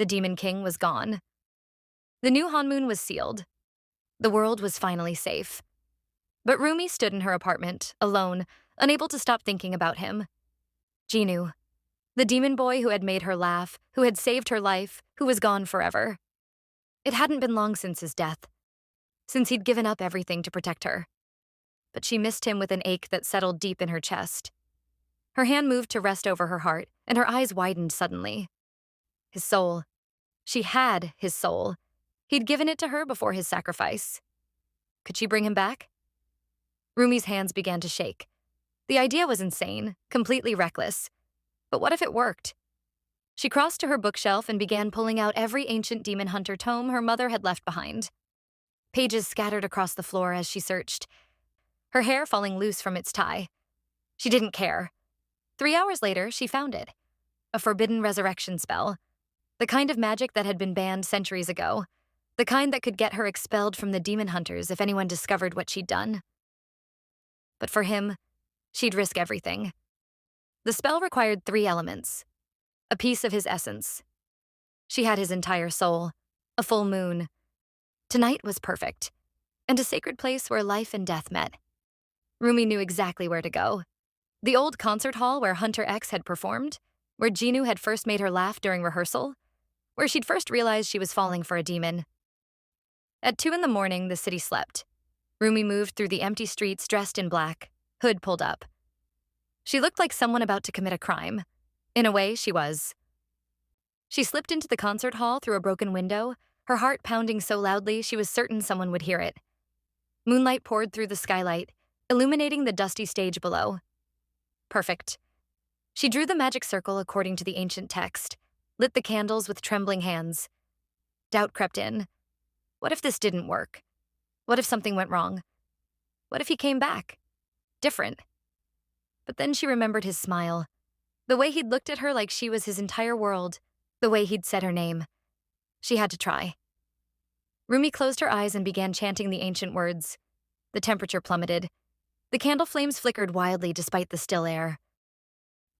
The Demon King was gone. The new Hanmoon was sealed. The world was finally safe. But Rumi stood in her apartment, alone, unable to stop thinking about him. Jinu, the demon boy who had made her laugh, who had saved her life, who was gone forever. It hadn't been long since his death, since he'd given up everything to protect her. But she missed him with an ache that settled deep in her chest. Her hand moved to rest over her heart, and her eyes widened suddenly. His soul. She had his soul. He'd given it to her before his sacrifice. Could she bring him back? Rumi's hands began to shake. The idea was insane, completely reckless. But what if it worked? She crossed to her bookshelf and began pulling out every ancient demon hunter tome her mother had left behind. Pages scattered across the floor as she searched, her hair falling loose from its tie. She didn't care. 3 hours later, she found it. A forbidden resurrection spell. The kind of magic that had been banned centuries ago. The kind that could get her expelled from the demon hunters if anyone discovered what she'd done. But for him, she'd risk everything. The spell required 3 elements. A piece of his essence. She had his entire soul. A full moon. Tonight was perfect. And a sacred place where life and death met. Rumi knew exactly where to go. The old concert hall where Hunter X had performed, where Jinu had first made her laugh during rehearsal, where she'd first realized she was falling for a demon. At 2 a.m, the city slept. Rumi moved through the empty streets dressed in black, hood pulled up. She looked like someone about to commit a crime. In a way, she was. She slipped into the concert hall through a broken window, her heart pounding so loudly she was certain someone would hear it. Moonlight poured through the skylight, illuminating the dusty stage below. Perfect. She drew the magic circle according to the ancient text, lit the candles with trembling hands. Doubt crept in. What if this didn't work? What if something went wrong? What if he came back? Different. But then she remembered his smile, the way he'd looked at her like she was his entire world, the way he'd said her name. She had to try. Rumi closed her eyes and began chanting the ancient words. The temperature plummeted. The candle flames flickered wildly despite the still air.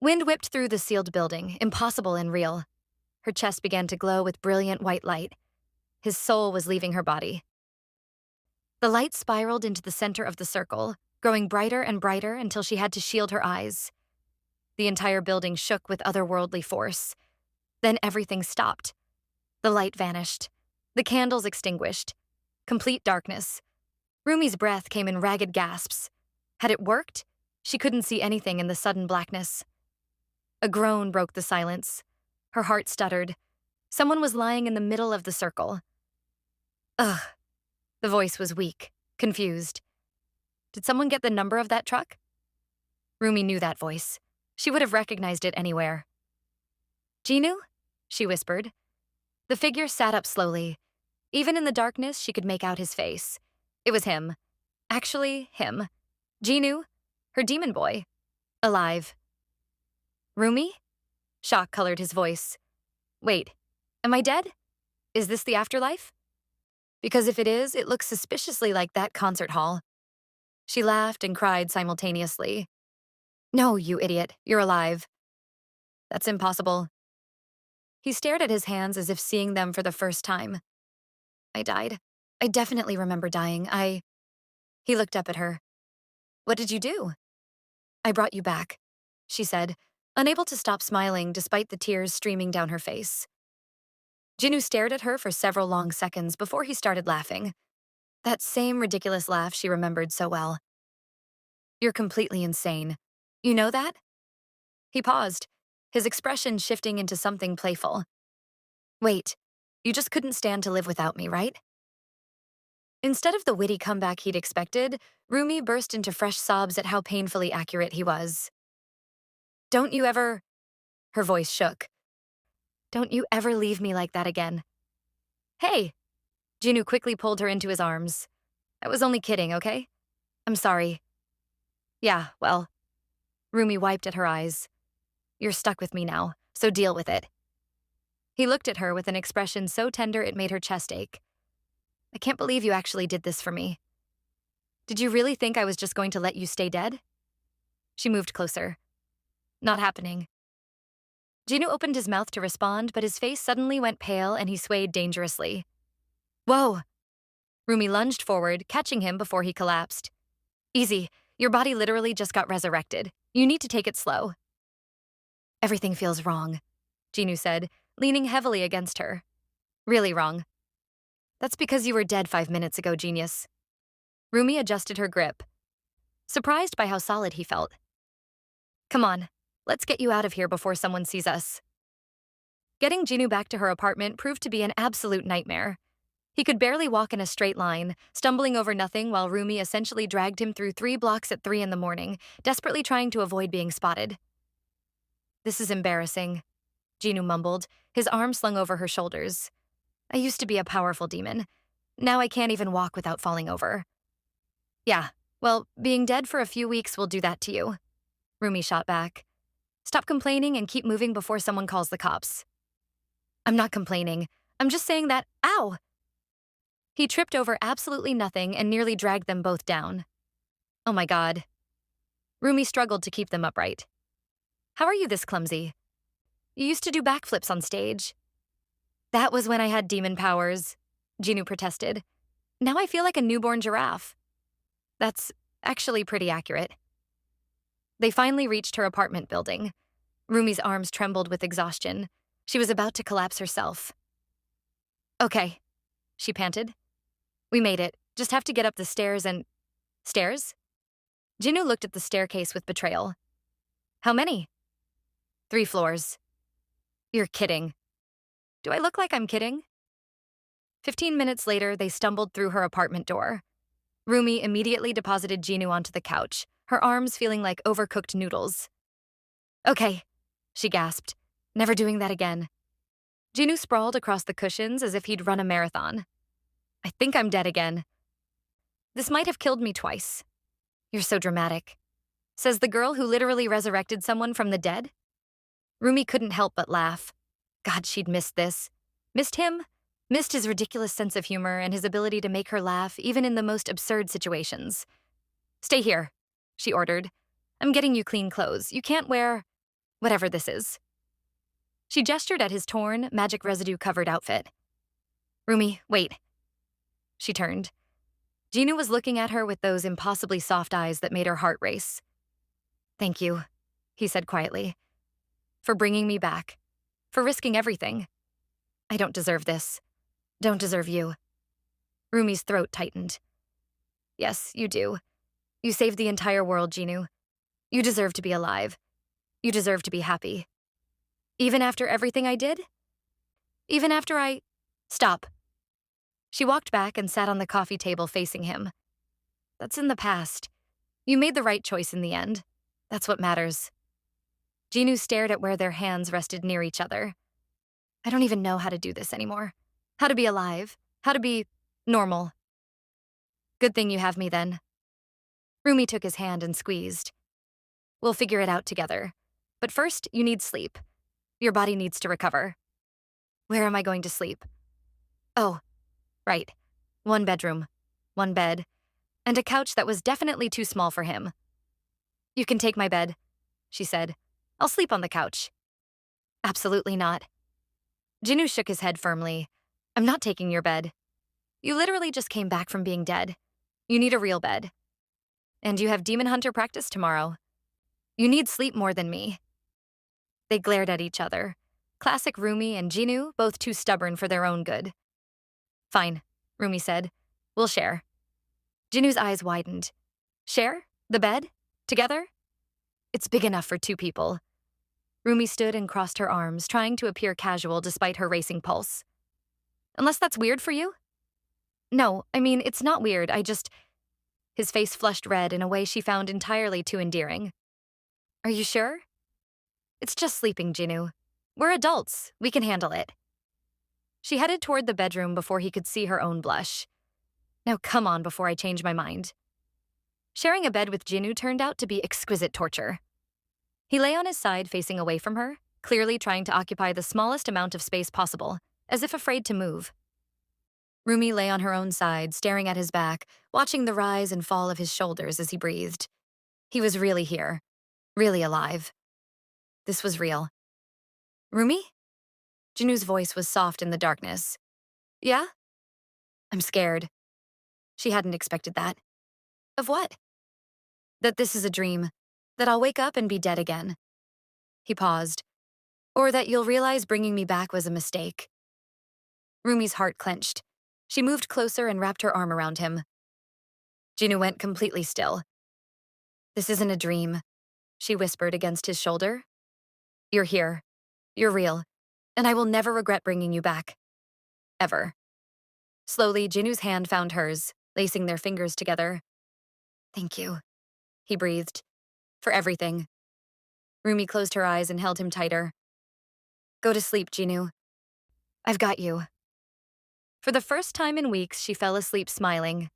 Wind whipped through the sealed building, impossible and real. Her chest began to glow with brilliant white light. His soul was leaving her body. The light spiraled into the center of the circle, growing brighter and brighter until she had to shield her eyes. The entire building shook with otherworldly force. Then everything stopped. The light vanished. The candles extinguished. Complete darkness. Rumi's breath came in ragged gasps. Had it worked? She couldn't see anything in the sudden blackness. A groan broke the silence. Her heart stuttered. Someone was lying in the middle of the circle. Ugh. The voice was weak, confused. Did someone get the number of that truck? Rumi knew that voice. She would have recognized it anywhere. Jinu? She whispered. The figure sat up slowly. Even in the darkness, she could make out his face. It was him. Actually, him. Jinu, her demon boy. Alive. Rumi? Shock colored his voice. Wait, am I dead? Is this the afterlife? Because if it is, it looks suspiciously like that concert hall. She laughed and cried simultaneously. No, you idiot, you're alive. That's impossible. He stared at his hands as if seeing them for the first time. I died. I definitely remember dying. He looked up at her. What did you do? I brought you back, she said, unable to stop smiling despite the tears streaming down her face. Jinu stared at her for several long seconds before he started laughing. That same ridiculous laugh she remembered so well. You're completely insane. You know that? He paused, his expression shifting into something playful. Wait, you just couldn't stand to live without me, right? Instead of the witty comeback he'd expected, Rumi burst into fresh sobs at how painfully accurate he was. Don't you ever... Her voice shook. Don't you ever leave me like that again. Hey! Jinu quickly pulled her into his arms. I was only kidding, okay? I'm sorry. Yeah, well... Rumi wiped at her eyes. You're stuck with me now, so deal with it. He looked at her with an expression so tender it made her chest ache. I can't believe you actually did this for me. Did you really think I was just going to let you stay dead? She moved closer. Not happening. Jinu opened his mouth to respond, but his face suddenly went pale and he swayed dangerously. Whoa! Rumi lunged forward, catching him before he collapsed. Easy, your body literally just got resurrected. You need to take it slow. Everything feels wrong, Jinu said, leaning heavily against her. Really wrong. That's because you were dead 5 minutes ago, genius. Rumi adjusted her grip, surprised by how solid he felt. Come on, let's get you out of here before someone sees us. Getting Jinu back to her apartment proved to be an absolute nightmare. He could barely walk in a straight line, stumbling over nothing while Rumi essentially dragged him through 3 blocks at 3 in the morning, desperately trying to avoid being spotted. This is embarrassing, Jinu mumbled, his arm slung over her shoulders. I used to be a powerful demon. Now I can't even walk without falling over. Yeah, well, being dead for a few weeks will do that to you, Rumi shot back. Stop complaining and keep moving before someone calls the cops. I'm not complaining. I'm just saying that, ow! He tripped over absolutely nothing and nearly dragged them both down. Oh my god. Rumi struggled to keep them upright. How are you this clumsy? You used to do backflips on stage. That was when I had demon powers, Jinu protested. Now I feel like a newborn giraffe. That's actually pretty accurate. They finally reached her apartment building. Rumi's arms trembled with exhaustion. She was about to collapse herself. Okay, she panted. We made it. Just have to get up the stairs and… Stairs? Jinu looked at the staircase with betrayal. How many? 3 floors. You're kidding. Do I look like I'm kidding? 15 minutes later, they stumbled through her apartment door. Rumi immediately deposited Jinu onto the couch, her arms feeling like overcooked noodles. Okay, she gasped, never doing that again. Jinu sprawled across the cushions as if he'd run a marathon. I think I'm dead again. This might have killed me twice. You're so dramatic. Says the girl who literally resurrected someone from the dead? Rumi couldn't help but laugh. God, she'd missed this. Missed him? Missed his ridiculous sense of humor and his ability to make her laugh even in the most absurd situations. Stay here, she ordered. I'm getting you clean clothes. You can't wear… whatever this is. She gestured at his torn, magic residue-covered outfit. Rumi, wait. She turned. Jinu was looking at her with those impossibly soft eyes that made her heart race. Thank you, he said quietly. For bringing me back. For risking everything. I don't deserve this. Don't deserve you. Rumi's throat tightened. Yes, you do. You saved the entire world, Jinu. You deserve to be alive. You deserve to be happy. Even after everything I did? Even after I… Stop. She walked back and sat on the coffee table facing him. That's in the past. You made the right choice in the end. That's what matters. Jinu stared at where their hands rested near each other. I don't even know how to do this anymore. How to be alive. How to be… normal. Good thing you have me then. Rumi took his hand and squeezed. We'll figure it out together. But first, you need sleep. Your body needs to recover. Where am I going to sleep? Oh, right. 1 bedroom, 1 bed, and a couch that was definitely too small for him. You can take my bed, she said. I'll sleep on the couch. Absolutely not. Jinu shook his head firmly. I'm not taking your bed. You literally just came back from being dead. You need a real bed. And you have demon hunter practice tomorrow. You need sleep more than me. They glared at each other. Classic Rumi and Jinu, both too stubborn for their own good. Fine, Rumi said. We'll share. Jinu's eyes widened. Share? The bed? Together? It's big enough for 2 people. Rumi stood and crossed her arms, trying to appear casual despite her racing pulse. Unless that's weird for you? No, I mean, it's not weird, I just… His face flushed red in a way she found entirely too endearing. Are you sure? It's just sleeping, Jinu. We're adults. We can handle it. She headed toward the bedroom before he could see her own blush. Now come on before I change my mind. Sharing a bed with Jinu turned out to be exquisite torture. He lay on his side facing away from her, clearly trying to occupy the smallest amount of space possible, as if afraid to move. Rumi lay on her own side, staring at his back, watching the rise and fall of his shoulders as he breathed. He was really here, really alive. This was real. Rumi? Jinu's voice was soft in the darkness. Yeah? I'm scared. She hadn't expected that. Of what? That this is a dream. That I'll wake up and be dead again. He paused. Or that you'll realize bringing me back was a mistake. Rumi's heart clenched. She moved closer and wrapped her arm around him. Jinu went completely still. This isn't a dream, she whispered against his shoulder. You're here. You're real. And I will never regret bringing you back. Ever. Slowly, Jinu's hand found hers, lacing their fingers together. Thank you, he breathed. For everything. Rumi closed her eyes and held him tighter. Go to sleep, Jinu. I've got you. For the first time in weeks, she fell asleep smiling.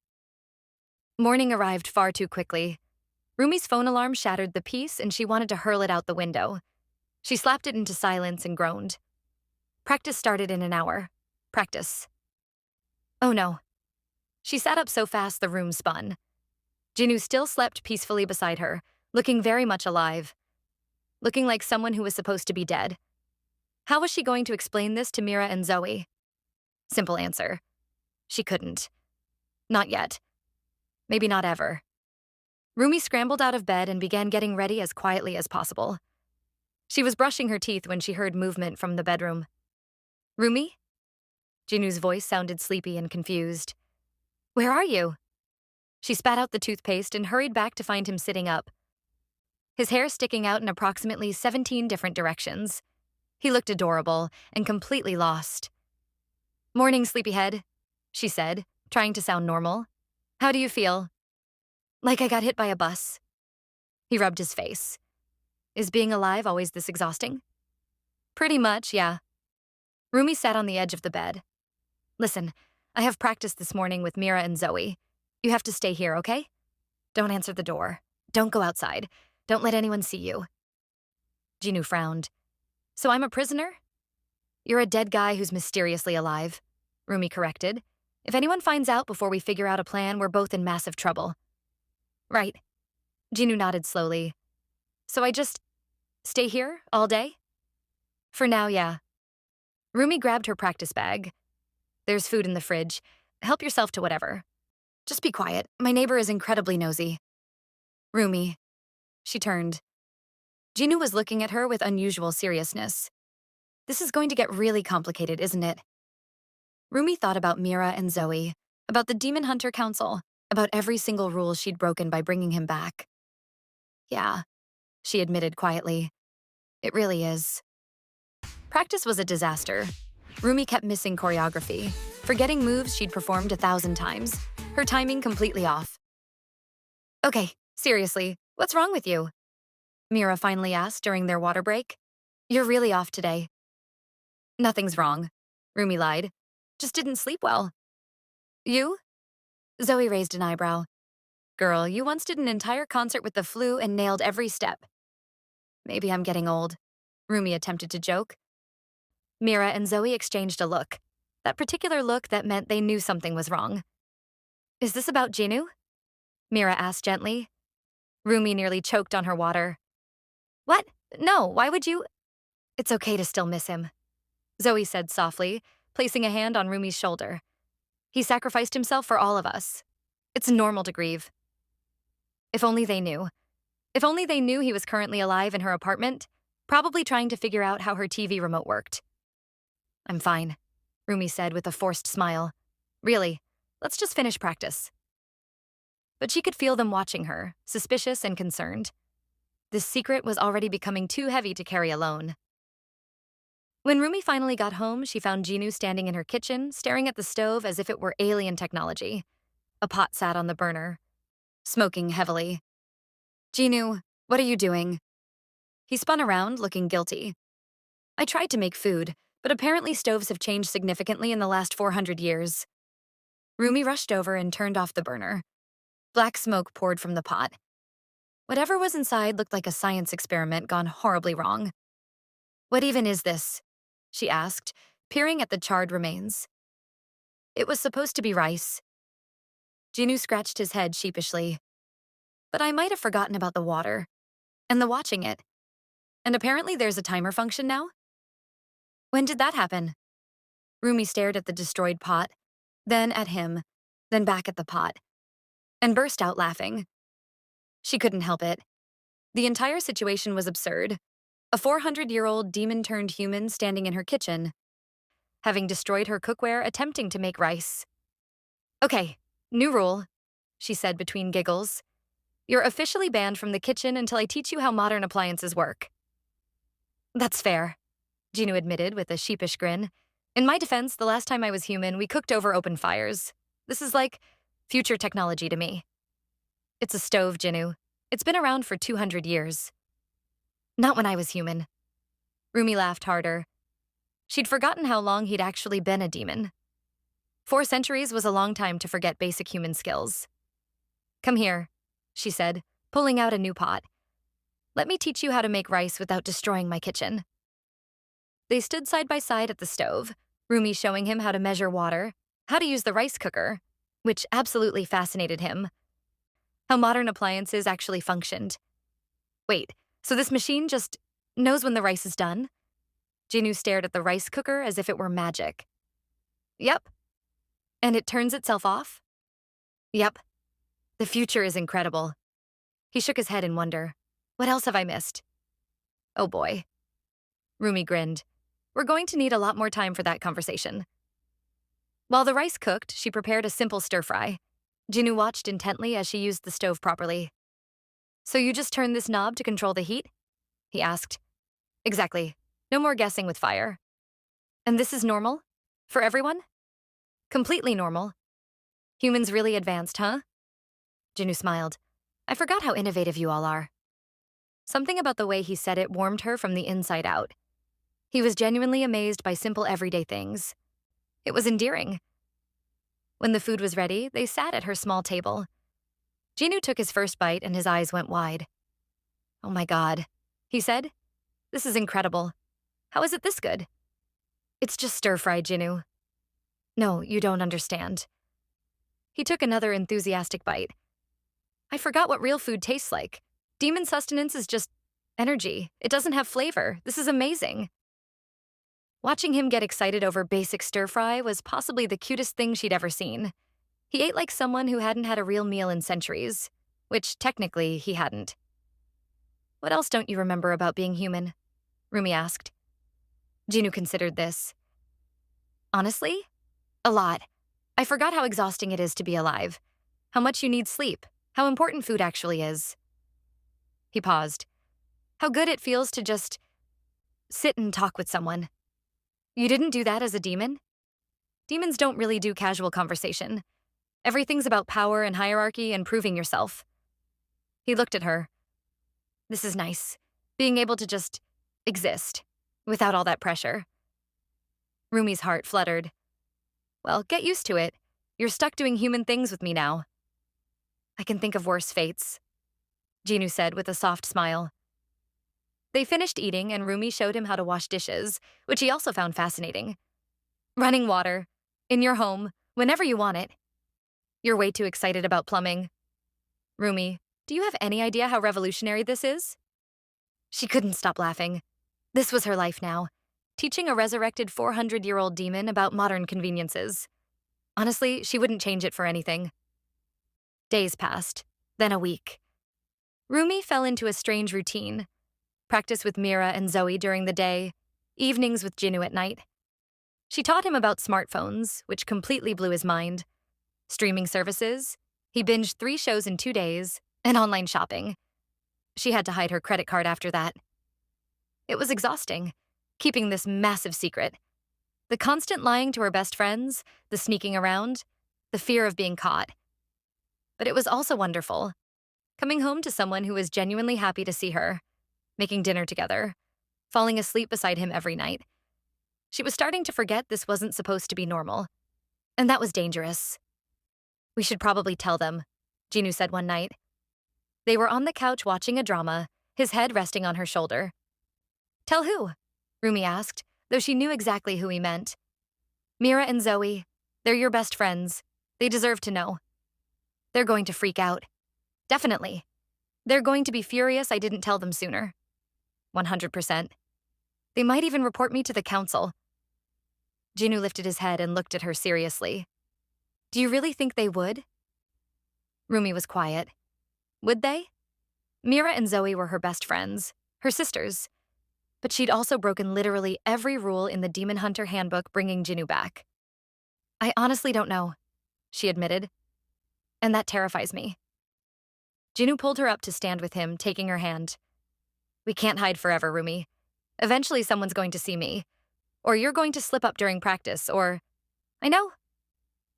Morning arrived far too quickly. Rumi's phone alarm shattered the peace and she wanted to hurl it out the window. She slapped it into silence and groaned. Practice started in an hour. Practice. Oh no. She sat up so fast the room spun. Jinu still slept peacefully beside her, looking very much alive. Looking like someone who was supposed to be dead. How was she going to explain this to Mira and Zoe? Simple answer. She couldn't. Not yet. Maybe not ever. Rumi scrambled out of bed and began getting ready as quietly as possible. She was brushing her teeth when she heard movement from the bedroom. Rumi? Jinu's voice sounded sleepy and confused. Where are you? She spat out the toothpaste and hurried back to find him sitting up. His hair sticking out in approximately 17 different directions. He looked adorable and completely lost. Morning, sleepyhead, she said, trying to sound normal. How do you feel? Like I got hit by a bus. He rubbed his face. Is being alive always this exhausting? Pretty much, yeah. Rumi sat on the edge of the bed. Listen, I have practice this morning with Mira and Zoe. You have to stay here, okay? Don't answer the door. Don't go outside. Don't let anyone see you. Jinu frowned. So I'm a prisoner? You're a dead guy who's mysteriously alive, Rumi corrected. If anyone finds out before we figure out a plan, we're both in massive trouble. Right. Jinu nodded slowly. So I just stay here all day? For now, yeah. Rumi grabbed her practice bag. There's food in the fridge. Help yourself to whatever. Just be quiet. My neighbor is incredibly nosy. Rumi. She turned. Jinu was looking at her with unusual seriousness. This is going to get really complicated, isn't it? Rumi thought about Mira and Zoe, about the Demon Hunter Council, about every single rule she'd broken by bringing him back. Yeah, she admitted quietly. It really is. Practice was a disaster. Rumi kept missing choreography, forgetting moves she'd performed 1,000 times, her timing completely off. Okay, seriously, what's wrong with you? Mira finally asked during their water break. You're really off today. Nothing's wrong, Rumi lied. Just didn't sleep well. You? Zoe raised an eyebrow. Girl, you once did an entire concert with the flu and nailed every step. Maybe I'm getting old, Rumi attempted to joke. Mira and Zoe exchanged a look, that particular look that meant they knew something was wrong. Is this about Jinu? Mira asked gently. Rumi nearly choked on her water. What? No, why would you? It's okay to still miss him, Zoe said softly, placing a hand on Rumi's shoulder. He sacrificed himself for all of us. It's normal to grieve. If only they knew. If only they knew he was currently alive in her apartment, probably trying to figure out how her TV remote worked. I'm fine, Rumi said with a forced smile. Really, let's just finish practice. But she could feel them watching her, suspicious and concerned. This secret was already becoming too heavy to carry alone. When Rumi finally got home, she found Jinu standing in her kitchen, staring at the stove as if it were alien technology. A pot sat on the burner, smoking heavily. Jinu, what are you doing? He spun around, looking guilty. I tried to make food, but apparently stoves have changed significantly in the last 400 years. Rumi rushed over and turned off the burner. Black smoke poured from the pot. Whatever was inside looked like a science experiment gone horribly wrong. What even is this? She asked, peering at the charred remains. It was supposed to be rice. Jinu scratched his head sheepishly. But I might have forgotten about the water. And the watching it. And apparently there's a timer function now? When did that happen? Rumi stared at the destroyed pot, then at him, then back at the pot, and burst out laughing. She couldn't help it. The entire situation was absurd. A 400-year-old demon-turned-human standing in her kitchen, having destroyed her cookware attempting to make rice. Okay, new rule, she said between giggles. You're officially banned from the kitchen until I teach you how modern appliances work. That's fair, Jinu admitted with a sheepish grin. In my defense, the last time I was human, we cooked over open fires. This is like future technology to me. It's a stove, Jinu. It's been around for 200 years. Not when I was human. Rumi laughed harder. She'd forgotten how long he'd actually been a demon. 4 centuries was a long time to forget basic human skills. Come here, she said, pulling out a new pot. Let me teach you how to make rice without destroying my kitchen. They stood side by side at the stove, Rumi showing him how to measure water, how to use the rice cooker, which absolutely fascinated him. How modern appliances actually functioned. Wait, so this machine just knows when the rice is done? Jinu stared at the rice cooker as if it were magic. Yep. And it turns itself off? Yep. The future is incredible. He shook his head in wonder. What else have I missed? Oh boy. Rumi grinned. We're going to need a lot more time for that conversation. While the rice cooked, she prepared a simple stir-fry. Jinu watched intently as she used the stove properly. So you just turned this knob to control the heat? He asked. Exactly. No more guessing with fire. And this is normal? For everyone? Completely normal. Humans really advanced, huh? Jinu smiled. I forgot how innovative you all are. Something about the way he said it warmed her from the inside out. He was genuinely amazed by simple everyday things. It was endearing. When the food was ready, they sat at her small table. Jinu took his first bite and his eyes went wide. Oh my God, he said. This is incredible. How is it this good? It's just stir-fried, Jinu. No, you don't understand. He took another enthusiastic bite. I forgot what real food tastes like. Demon sustenance is just energy. It doesn't have flavor. This is amazing. Watching him get excited over basic stir-fry was possibly the cutest thing she'd ever seen. He ate like someone who hadn't had a real meal in centuries, which technically he hadn't. What else don't you remember about being human? Rumi asked. Jinu considered this. Honestly? A lot. I forgot how exhausting it is to be alive, how much you need sleep, how important food actually is. He paused. How good it feels to just sit and talk with someone. You didn't do that as a demon? Demons don't really do casual conversation. Everything's about power and hierarchy and proving yourself. He looked at her. This is nice, being able to just exist, without all that pressure. Rumi's heart fluttered. Well, get used to it. You're stuck doing human things with me now. I can think of worse fates, Jinu said with a soft smile. They finished eating and Rumi showed him how to wash dishes, which he also found fascinating. Running water, in your home, whenever you want it. You're way too excited about plumbing. Rumi, do you have any idea how revolutionary this is? She couldn't stop laughing. This was her life now, teaching a resurrected 400-year-old demon about modern conveniences. Honestly, she wouldn't change it for anything. Days passed, then a week. Rumi fell into a strange routine. Practice with Mira and Zoe during the day, evenings with Jinu at night. She taught him about smartphones, which completely blew his mind. Streaming services, he binged 3 shows in 2 days, and online shopping. She had to hide her credit card after that. It was exhausting, keeping this massive secret. The constant lying to her best friends, the sneaking around, the fear of being caught. But it was also wonderful, coming home to someone who was genuinely happy to see her, making dinner together, falling asleep beside him every night. She was starting to forget this wasn't supposed to be normal, and that was dangerous. We should probably tell them, Jinu said one night. They were on the couch watching a drama, his head resting on her shoulder. Tell who? Rumi asked, though she knew exactly who he meant. Mira and Zoe, they're your best friends. They deserve to know. They're going to freak out. Definitely. They're going to be furious I didn't tell them sooner. 100%. They might even report me to the council. Jinu lifted his head and looked at her seriously. Do you really think they would? Rumi was quiet. Would they? Mira and Zoe were her best friends, her sisters. But she'd also broken literally every rule in the Demon Hunter handbook bringing Jinu back. I honestly don't know, she admitted. And that terrifies me. Jinu pulled her up to stand with him, taking her hand. We can't hide forever, Rumi. Eventually someone's going to see me. Or you're going to slip up during practice, or... I know.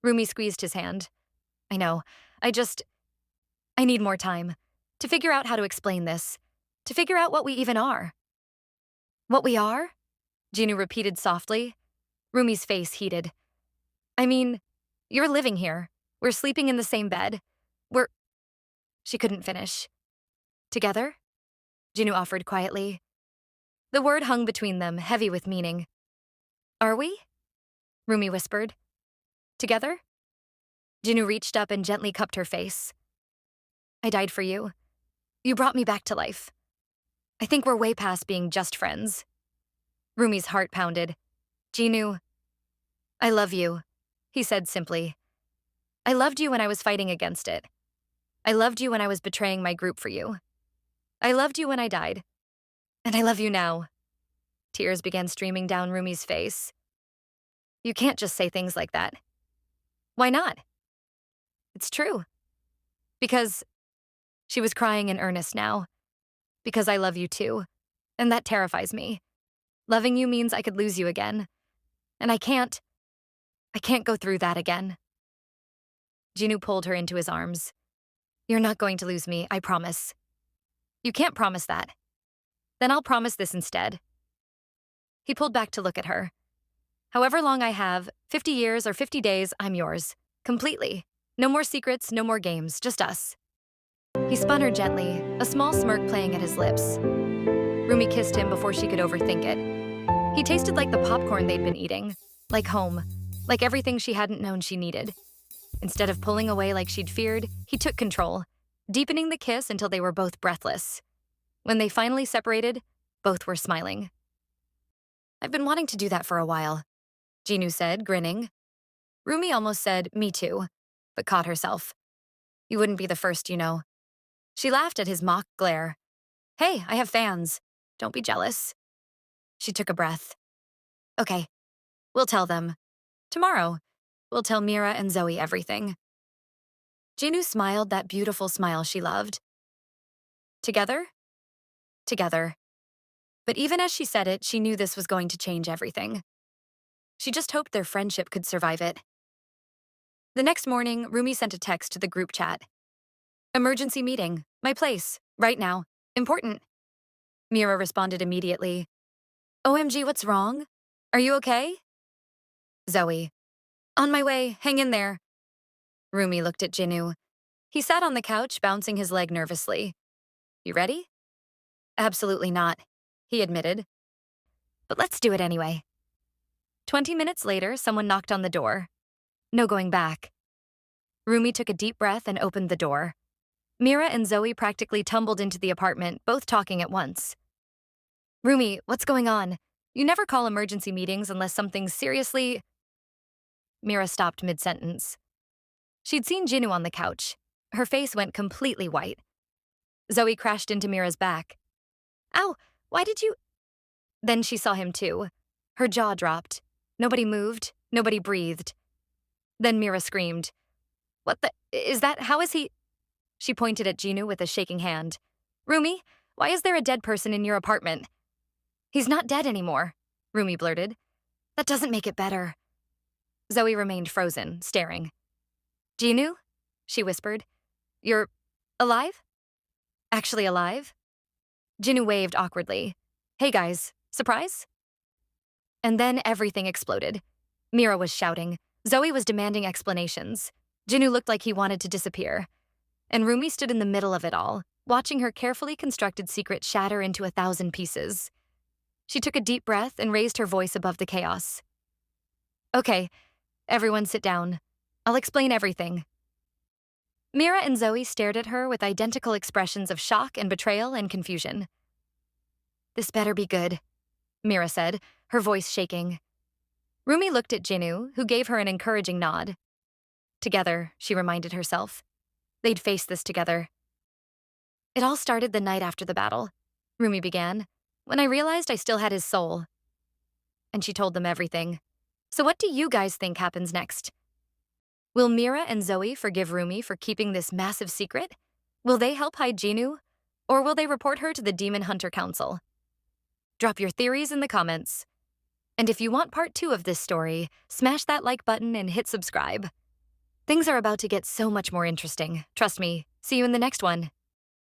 Rumi squeezed his hand. I know. I need more time. To figure out how to explain this. To figure out what we even are. What we are? Jinu repeated softly. Rumi's face heated. I mean, you're living here. We're sleeping in the same bed. She couldn't finish. Together? Jinu offered quietly. The word hung between them, heavy with meaning. Are we? Rumi whispered. Together? Jinu reached up and gently cupped her face. I died for you. You brought me back to life. I think we're way past being just friends. Rumi's heart pounded. Jinu, I love you, he said simply. I loved you when I was fighting against it. I loved you when I was betraying my group for you. I loved you when I died. And I love you now. Tears began streaming down Rumi's face. You can't just say things like that. Why not? It's true. Because she was crying in earnest now. Because I love you too. And that terrifies me. Loving you means I could lose you again. And I can't go through that again. Jinu pulled her into his arms. You're not going to lose me, I promise. You can't promise that. Then I'll promise this instead. He pulled back to look at her. However long I have, 50 years or 50 days, I'm yours. Completely. No more secrets, no more games, just us. He spun her gently, a small smirk playing at his lips. Rumi kissed him before she could overthink it. He tasted like the popcorn they'd been eating, like home, like everything she hadn't known she needed. Instead of pulling away like she'd feared, he took control, deepening the kiss until they were both breathless. When they finally separated, both were smiling. I've been wanting to do that for a while, Jinu said, grinning. Rumi almost said, me too, but caught herself. You wouldn't be the first, you know. She laughed at his mock glare. Hey, I have fans. Don't be jealous. She took a breath. Okay, we'll tell them. Tomorrow, we'll tell Mira and Zoe everything. Jinu smiled that beautiful smile she loved. Together? Together. But even as she said it, she knew this was going to change everything. She just hoped their friendship could survive it. The next morning, Rumi sent a text to the group chat. Emergency meeting. My place. Right now. Important. Mira responded immediately. OMG, what's wrong? Are you okay? Zoe. On my way. Hang in there. Rumi looked at Jinu. He sat on the couch, bouncing his leg nervously. You ready? Absolutely not, he admitted. But let's do it anyway. 20 minutes later, someone knocked on the door. No going back. Rumi took a deep breath and opened the door. Mira and Zoe practically tumbled into the apartment, both talking at once. Rumi, what's going on? You never call emergency meetings unless something's seriously... Mira stopped mid-sentence. She'd seen Jinu on the couch. Her face went completely white. Zoe crashed into Mira's back. Ow, why did you... Then she saw him too. Her jaw dropped. Nobody moved. Nobody breathed. Then Mira screamed. What the... Is that... How is he... She pointed at Jinu with a shaking hand. Rumi, why is there a dead person in your apartment? He's not dead anymore, Rumi blurted. That doesn't make it better. Zoe remained frozen, staring. Jinu? She whispered. You're... alive? Actually alive? Jinu waved awkwardly. Hey guys, surprise? And then everything exploded. Mira was shouting. Zoe was demanding explanations. Jinu looked like he wanted to disappear. And Rumi stood in the middle of it all, watching her carefully constructed secret shatter into 1,000 pieces. She took a deep breath and raised her voice above the chaos. Okay, everyone sit down. I'll explain everything. Mira and Zoe stared at her with identical expressions of shock and betrayal and confusion. This better be good, Mira said, her voice shaking. Rumi looked at Jinu, who gave her an encouraging nod. Together, she reminded herself. They'd face this together. It all started the night after the battle, Rumi began, when I realized I still had his soul. And she told them everything. So what do you guys think happens next? Will Mira and Zoe forgive Rumi for keeping this massive secret? Will they help hide Jinu? Or will they report her to the Demon Hunter Council? Drop your theories in the comments. And if you want part 2 of this story, smash that like button and hit subscribe. Things are about to get so much more interesting. Trust me. See you in the next one.